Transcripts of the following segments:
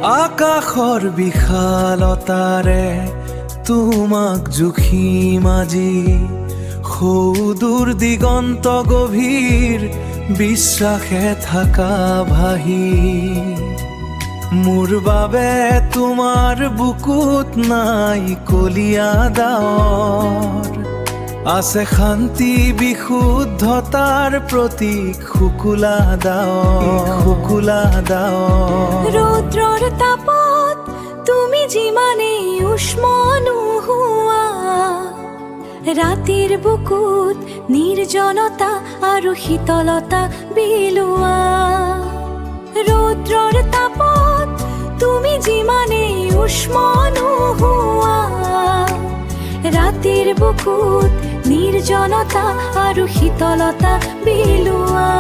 আকাশৰ বিশালতাৰে তোমাক জুখিম আজি, সৌদূৰ দিগন্ত গভীৰ বিশ্বাসে থাকা ভাহি। মোৰ বাবে তোমাৰ বুকুত নাই কলীয়া ডাৱৰ, আছে শান্তি বিশুদ্ধতাৰ প্ৰতীক শুকুলা ডাৱৰ, শুকুলা ডাৱৰ। ৰৌদ্ৰৰ তাপত তুমি যিমানেই উষ্ম নোহোৱা, ৰাতিৰ বুকুত নিৰ্জনতা আৰু শীতলতা বিলোৱা। ৰৌদ্ৰৰ তাপত তুমি যিমানেই উষ্ম নোহোৱা, ৰাতিৰ বুকুত নিৰ্জনতা আৰু শীতলতা বিলোৱা।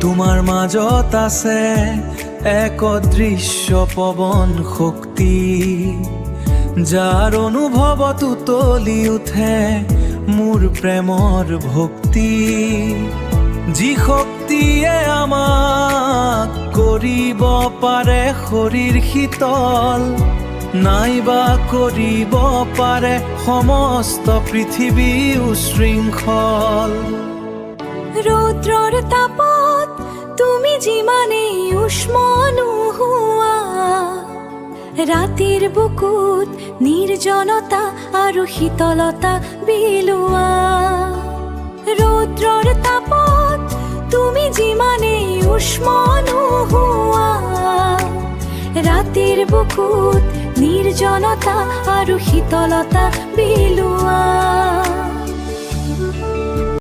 তোমাৰ মাজত আছে এক অদৃশ্য পৱন শক্তি, যাৰ অনুভৱত উতলি উঠে মোৰ প্ৰেমৰ ভক্তি। যি শক্তিয়ে আমাক কৰিব পাৰে শৰীৰ শীতল, নাইবা কৰিব পাৰে সমস্ত পৃথিৱী উশৃংখল। ৰৌদ্ৰৰ তাপত তুমি যিমানেই উষ্ম নোহোৱা, ৰাতিৰ বুকুত নিৰ্জনতা আৰু শীতলতা বিলোৱা। ৰৌদ্ৰৰ তাপত তুমি যিমানেই উষ্ম নোহোৱা, ৰাতিৰ বুকুত নিৰ্জনতা আৰু শীতলতা বিলোৱা।